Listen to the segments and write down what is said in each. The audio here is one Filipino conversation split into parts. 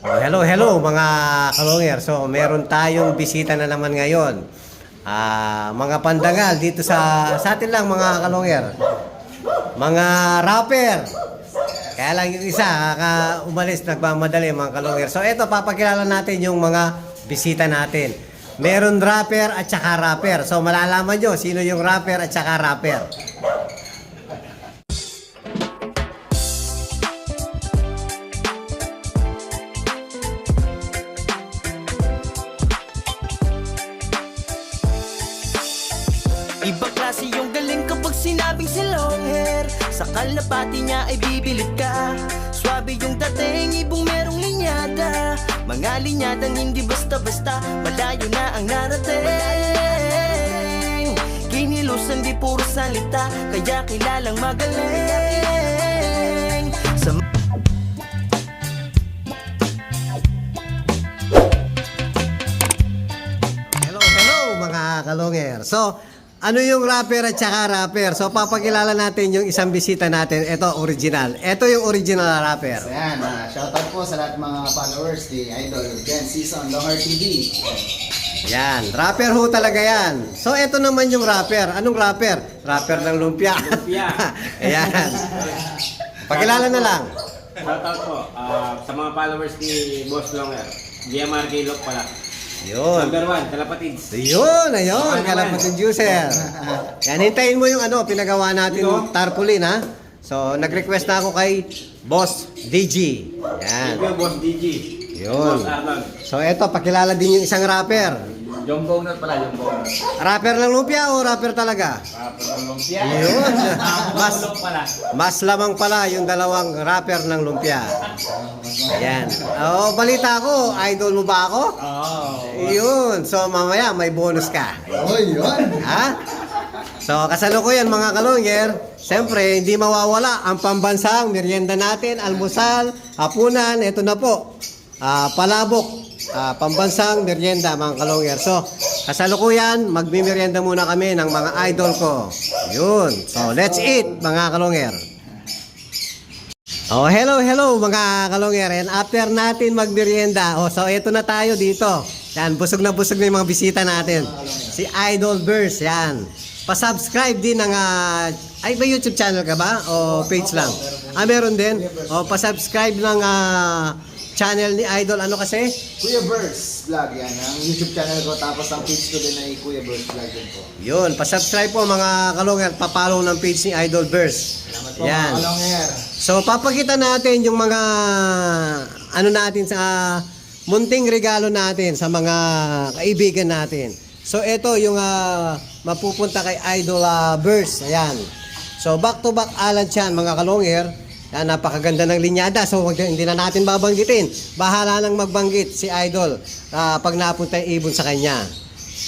Oh, hello mga kalonger. So, meron tayong bisita na naman ngayon. Mga pandangal dito sa atin lang mga kalonger. Mga rapper. Kaya lang yung isa, umalis, nagmamadali mga kalonger. So, eto, papakilala natin yung mga bisita natin. Meron rapper at saka rapper. So, malalaman nyo sino yung rapper at saka rapper. Ibang klase yung galing kapag sinabing si long hair. Sa kalapati niya ay bibilid ka. Swabe yung dating, ibong merong linyada. Mga linyadang hindi basta-basta, malayo na ang narating. Kinilusan di puro salita, kaya kilalang magaling. Sa Hello mga kalonger. So, ano yung rapper at saka rapper? So, papakilala natin yung isang bisita natin. Ito, original. Ito yung original na rapper. So yan, shoutout po sa lahat mga followers ni Idol Gen Season Longhar TV. Yan, rapper ho talaga yan. So, ito naman yung rapper. Anong rapper? Rapper ng lumpia. Lumpia. Ayan. Pakilala na lang. Shoutout po sa mga followers ni Boss Longer. GMR Gaylok pala. Yun. Number 1, Kalapatids. Ayun, kalapating juicer. Yan, hintayin mo yung pinagawa natin yung tarpaulin, ha? So, nag-request na ako kay Boss DG. Yan. Thank you, Boss DG. Yun. Boss Arnold. So, eto, pakilala din yung isang rapper. Jumbo Nut pala, Jumbo Nut. Rapper ng lumpia o rapper talaga? Rapper ng lumpia. Yun. Mas, Tulog pala. mas lamang pala yung dalawang rapper ng lumpia. Ayan. Oh, balita ko, idol mo ba ako? Oo. Yun. So, mamaya may bonus ka. Oh, yun! Ha? So, kasalukuyan mga kalongyer, siyempre, hindi mawawala ang pambansang merienda natin, almusal, hapunan, ito na po, palabok, pambansang merienda mga kalongyer. So, kasalukuyan, magmimerienda muna kami ng mga idol ko. Yun. So, let's eat mga kalongyer. Oh, hello mga kalongyer. And after natin magmerienda, so ito na tayo dito. Yan, busog na yung mga bisita natin. Si Idol Burst, yan. Pa-subscribe din ng ay ba YouTube channel ka ba o page lang? Meron din. O pa-subscribe ng channel ni Idol ano kasi? Kuya Burst Vlog yan. Ang YouTube channel ko, tapos ang page ko din ay Kuya Burst Vlog din po. Yun, pa-subscribe po mga kalongyer, pa-follow ng page ni Idol Burst. Salamat po Yan. mga kalongyer. So, papakita natin yung mga natin sa munting regalo natin sa mga kaibigan natin. So, ito yung mapupunta kay Idol Burst. Ayan. So, back to back Alan Chan, mga kalongyer. Yan, napakaganda ng linyada. So, hindi na natin babanggitin. Bahala nang magbanggit si Idol pag napunta yung ibon sa kanya.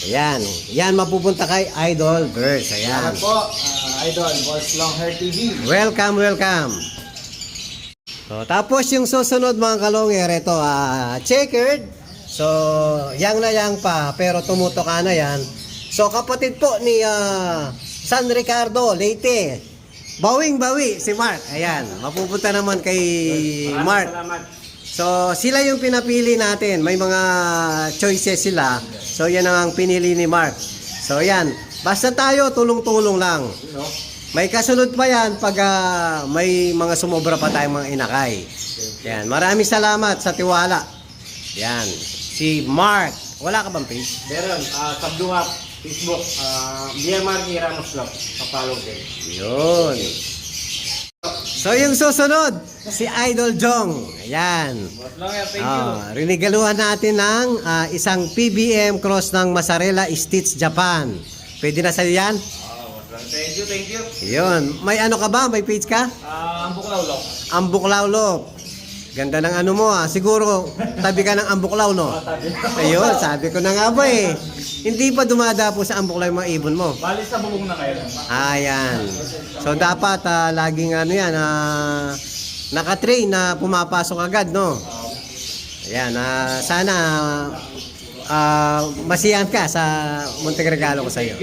Ayan. Yan, mapupunta kay Idol Burst. Ayan. Salamat po, Idol Boss Longhar TV. Welcome. So, tapos yung susunod mga kalongyer, ito, checkered. So, yang na yang pa, pero tumutok ka na yan. So, kapatid po ni San Ricardo, Leyte. Bawing-bawi si Mark. Ayan, mapupunta naman kay Mark. Salamat. So, sila yung pinapili natin. May mga choices sila. So, yan ang pinili ni Mark. So, yan. Basta tayo, tulong-tulong lang. May kasunod pa yan pag may mga sumobra pa tayong mga inakay. Yan. Maraming salamat sa tiwala. Yan. Si Mark. Wala ka bang page? Meron, Sabduha, Facebook, GMR Ramos Vlog. Kapalong din. Yun. So, yung susunod, si Idol Jong. Ayan. Boss Longer, thank you. Rinigaluhan natin ng isang PBM cross ng Mozzarella Stitch Japan. Pwede na sa'yo yan? Thank you. Yun. May ano ka ba? May page ka? Ang Buklaulok. Ang Buklaulok. Ganda ng ano mo Siguro tabi ka ng Ambuklaw, no? Ayun, sabi ko na nga ba eh. Hindi pa dumadapo sa Ambuklaw yung mga ibon mo. Balis na bubong na kayo. Ayan. So dapat laging yan, naka-train na pumapasok agad, no? Ayan, sana masiyahan ka sa munting regalo ko sa iyo.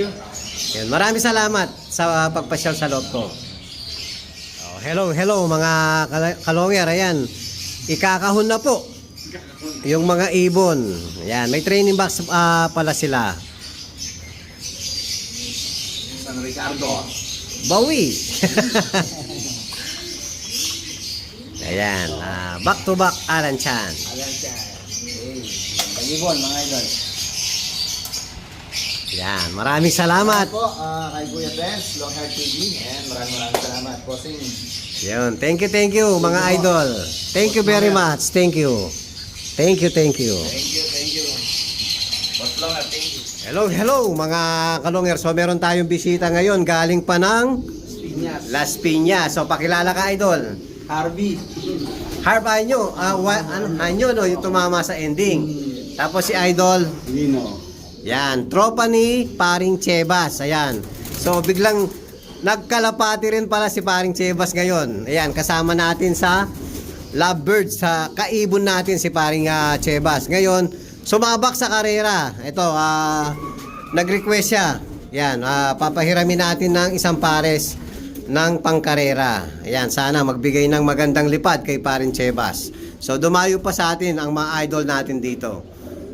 Ayan, maraming salamat sa pagpasyal sa loob ko. Hello mga kalongyer, ayan. Ikakahon na po yung mga ibon. Yan, may training box pala sila. San Ricardo. Bawi. Ayan, back to back Alan Chan. Ayan siya. Okay. Ibon, mga idol. Yan, maraming salamat. Po, kay Kuya Benz, Long Hair TV. And maraming salamat po sa inyo. Yun, thank you mga idol. Thank you very much. Thank you. Thank you. Thank you. Boss Long Hair, thank you. Hello mga kalongers. So meron tayong bisita ngayon galing pa ng Piñas. Las Piñas. So pakilala ka idol. Harvey. Harp Anyo, Anyo no, yung tumama sa ending. Tapos si idol, Lino. yan, tropa ni Paring Chebas. Ayan. So biglang nagkalapati rin pala si Paring Chebas ngayon. Ayan, kasama natin sa Lovebirds, sa kaibon natin si Paring Chebas. Ngayon, sumabak sa karera. Ito, nag-request siya. Yan, papahiramin natin ng isang pares ng pangkarera. Ayan, sana magbigay ng magandang lipad kay Paring Chebas. So, dumayo pa sa atin ang mga idol natin dito.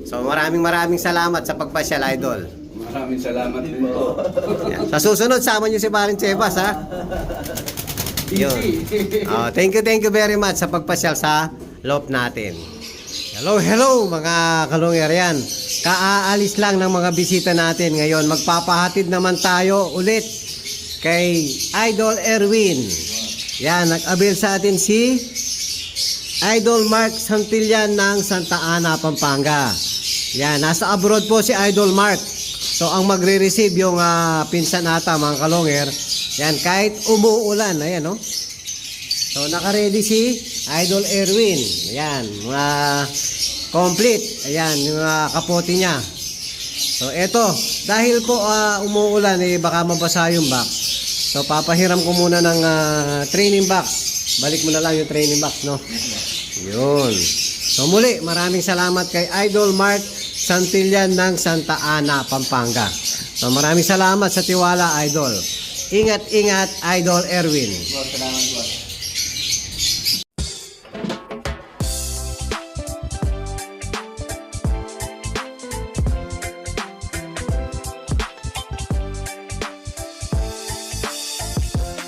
So, maraming salamat sa pagpasyal, idol. Maraming salamat din po. Yan. Sa susunod, sama nyo si Paring Chebas, ha? Yun. Thank you very much sa pagpasyal sa loob natin. Hello mga kalungер yan. Kaaalis lang ng mga bisita natin ngayon. Magpapahatid naman tayo ulit kay Idol Erwin. Yan, nag-avail sa atin si Idol Mark Santillan ng Santa Ana, Pampanga. Yan, nasa abroad po si Idol Mark. So ang magre-receive yung pinsan ata mga kalungер. Yan, kahit umuulan, ayan no. So naka-ready si Idol Erwin. Ayan, complete. Ayan, yung kapote niya. So eto, dahil po umuulan baka mabasa yung box. So papahiram ko muna ng training box. Balik mo na lang yung training box, no? Yun. So muli, maraming salamat kay Idol Mark Santillan ng Santa Ana, Pampanga. So maraming salamat sa tiwala, Idol. Ingat, Idol Erwin. Salamat po.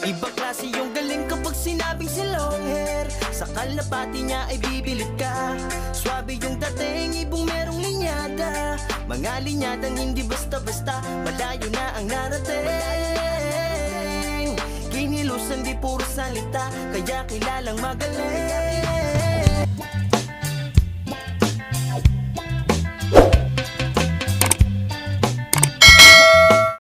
Ibang klase yung galing kapag sinabing si long hair. Sa kalapati niya ay bibilib ka. Swabe yung dating, ibong merong linyada. Mga linyadang hindi basta-basta, malayo na ang narating. Kinilusan di puro salita, kaya kilalang magaling.